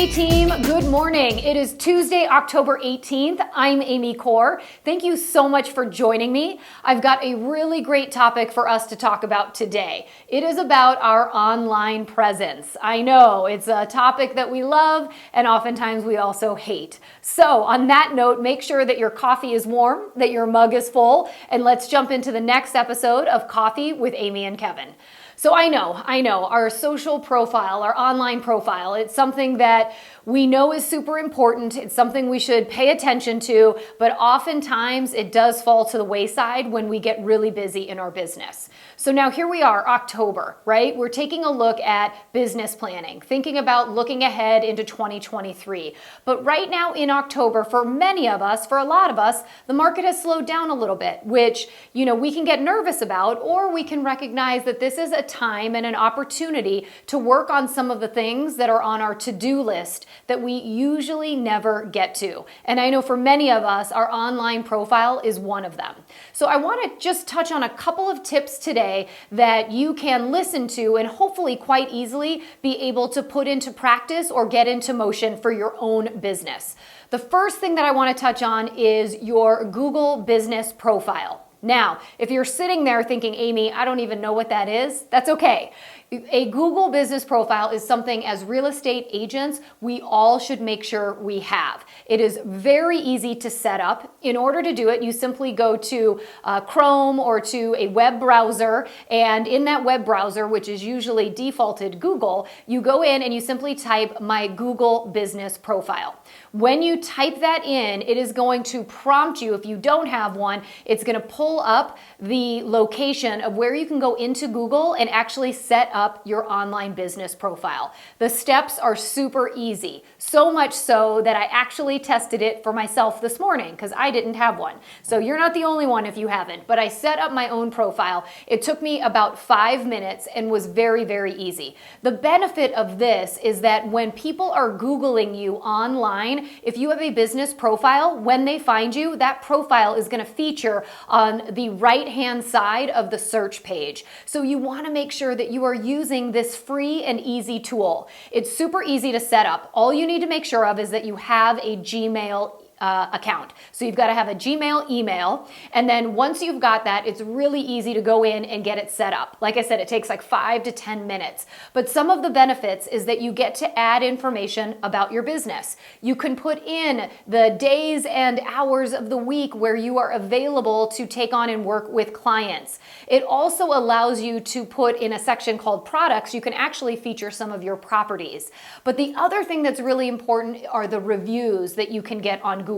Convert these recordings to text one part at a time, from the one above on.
Hey team, good morning. It is Tuesday, October 18th. I'm Amy Corr. Thank you so much for joining me. I've got a really great topic for us to talk about today. It is about our online presence. I know it's a topic that we love and oftentimes we also hate. So on that note, make sure that your coffee is warm, that your mug is full, and let's jump into the next episode of Coffee with Amy and Kevin. So I know, our social profile, our online profile, it's something that we know is super important. It's something we should pay attention to, but oftentimes it does fall to the wayside when we get really busy in our business. So now here we are, October, right? We're taking a look at business planning, thinking about looking ahead into 2023. But right now in October, for many of us, for a lot of us, the market has slowed down a little bit, which, we can get nervous about, or we can recognize that this is a time and an opportunity to work on some of the things that are on our to-do list that we usually never get to. And I know for many of us, our online profile is one of them. So I want to just touch on a couple of tips today that you can listen to and hopefully quite easily be able to put into practice or get into motion for your own business. The first thing that I want to touch on is your Google business profile. Now, if you're sitting there thinking, Amy, I don't even know what that is, that's okay. A Google business profile is something as real estate agents, we all should make sure we have. It is very easy to set up. In order to do it, you simply go to Chrome or to a web browser, and in that web browser, which is usually defaulted Google, you go in and you simply type my Google business profile. When you type that in, it is going to prompt you. If you don't have one, it's going to pull up the location of where you can go into Google and actually set up your online business profile. The steps are super easy, so much so that I actually tested it for myself this morning because I didn't have one. So you're not the only one if you haven't, but I set up my own profile. It took me about 5 minutes and was very, very easy. The benefit of this is that when people are Googling you online, if you have a business profile, when they find you, that profile is going to feature on the right-hand side of the search page. So you want to make sure that you are using this free and easy tool. It's super easy to set up. All you need to make sure of is that you have a Gmail account. So you've got to have a Gmail email. And then once you've got that, it's really easy to go in and get it set up. Like I said, it takes like 5 to 10 minutes. But some of the benefits is that you get to add information about your business. You can put in the days and hours of the week where you are available to take on and work with clients. It also allows you to put in a section called products. You can actually feature some of your properties. But the other thing that's really important are the reviews that you can get on Google.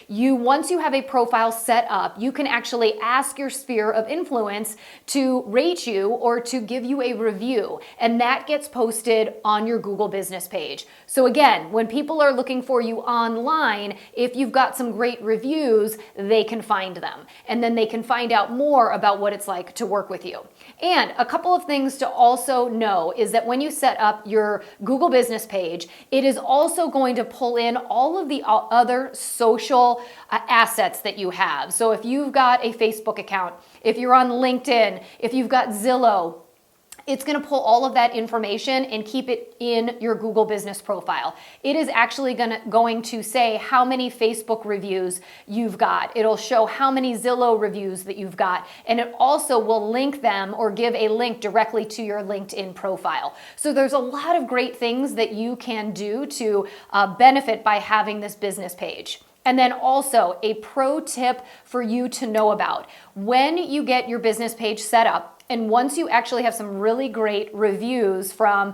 Once you have a profile set up, you can actually ask your sphere of influence to rate you or to give you a review, and that gets posted on your Google business page. So again, when people are looking for you online, if you've got some great reviews, they can find them, and then they can find out more about what it's like to work with you. And a couple of things to also know is that when you set up your Google business page, it is also going to pull in all of the other social assets that you have. So if you've got a Facebook account, if you're on LinkedIn, if you've got Zillow, it's going to pull all of that information and keep it in your Google business profile. It is actually going to say how many Facebook reviews you've got. It'll show how many Zillow reviews that you've got. And it also will link them or give a link directly to your LinkedIn profile. So there's a lot of great things that you can do to benefit by having this business page. And then also a pro tip for you to know about. When you get your business page set up, and once you actually have some really great reviews from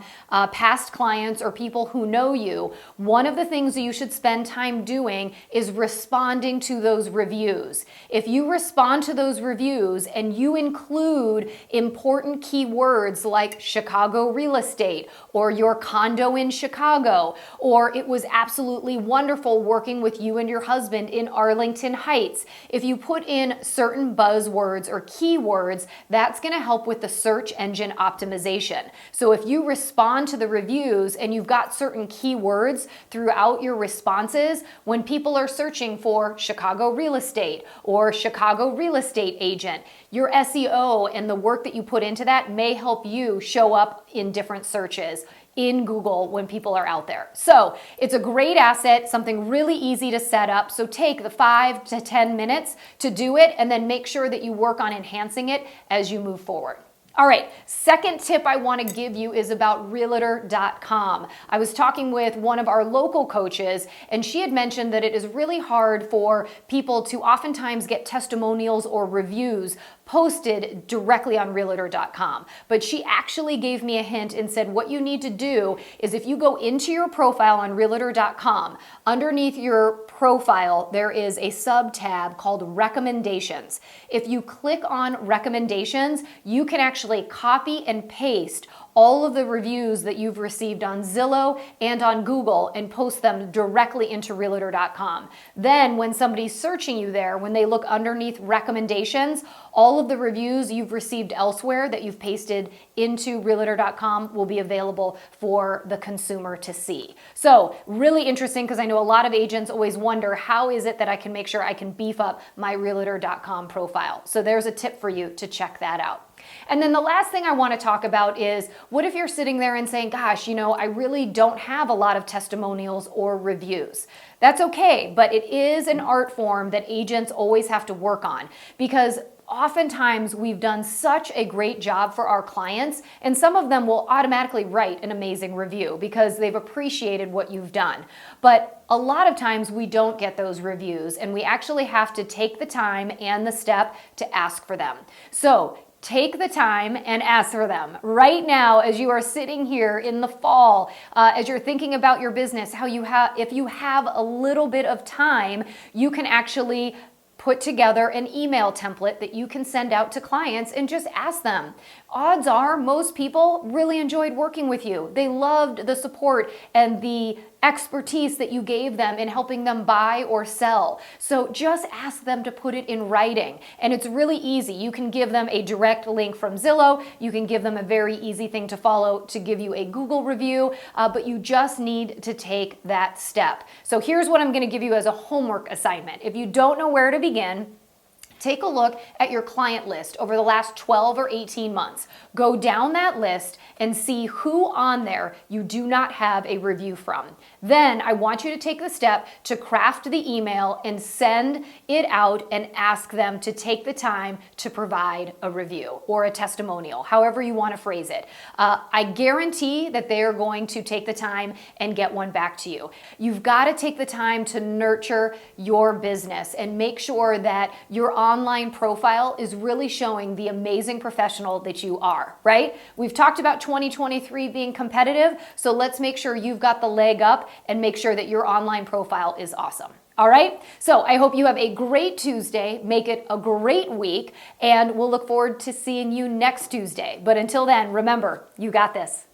past clients or people who know you, one of the things that you should spend time doing is responding to those reviews. If you respond to those reviews and you include important keywords like Chicago real estate or your condo in Chicago, or it was absolutely wonderful working with you and your husband in Arlington Heights, if you put in certain buzzwords or keywords, that's going to help with the search engine optimization. So if you respond to the reviews and you've got certain keywords throughout your responses, when people are searching for Chicago real estate or Chicago real estate agent, your SEO and the work that you put into that may help you show up in different searches. in Google when people are out there. So it's a great asset, something really easy to set up. So take the 5 to 10 minutes to do it, and then make sure that you work on enhancing it as you move forward. All right, second tip I want to give you is about Realtor.com. I was talking with one of our local coaches, and she had mentioned that it is really hard for people to oftentimes get testimonials or reviews posted directly on Realtor.com. But she actually gave me a hint and said what you need to do is if you go into your profile on Realtor.com, underneath your profile, there is a sub-tab called Recommendations. If you click on Recommendations, you can actually copy and paste all of the reviews that you've received on Zillow and on Google and post them directly into Realtor.com. Then when somebody's searching you there, when they look underneath recommendations, all of the reviews you've received elsewhere that you've pasted into Realtor.com will be available for the consumer to see. So really interesting, because I know a lot of agents always wonder, how is it that I can make sure I can beef up my Realtor.com profile? So there's a tip for you to check that out. And then the last thing I want to talk about is, what if you're sitting there and saying, gosh, I really don't have a lot of testimonials or reviews? That's okay, but it is an art form that agents always have to work on, because oftentimes we've done such a great job for our clients, and some of them will automatically write an amazing review because they've appreciated what you've done. But a lot of times we don't get those reviews, and we actually have to take the time and the step to ask for them. So take the time and ask for them right now as you are sitting here in the fall, as you're thinking about your business, if you have a little bit of time, you can actually put together an email template that you can send out to clients and just ask them. Odds are most people really enjoyed working with you. They loved the support and the expertise that you gave them in helping them buy or sell. So just ask them to put it in writing. And it's really easy. You can give them a direct link from Zillow. You can give them a very easy thing to follow to give you a Google review, but you just need to take that step. So here's what I'm going to give you as a homework assignment. If you don't know where to begin, take a look at your client list over the last 12 or 18 months. Go down that list and see who on there you do not have a review from. Then I want you to take the step to craft the email and send it out and ask them to take the time to provide a review or a testimonial, however you want to phrase it. I guarantee that they are going to take the time and get one back to you. You've got to take the time to nurture your business and make sure that your online profile is really showing the amazing professional that you are, right? We've talked about 2023 being competitive, so let's make sure you've got the leg up and make sure that your online profile is awesome. All right? So I hope you have a great Tuesday, make it a great week, and we'll look forward to seeing you next Tuesday. But until then, remember, you got this.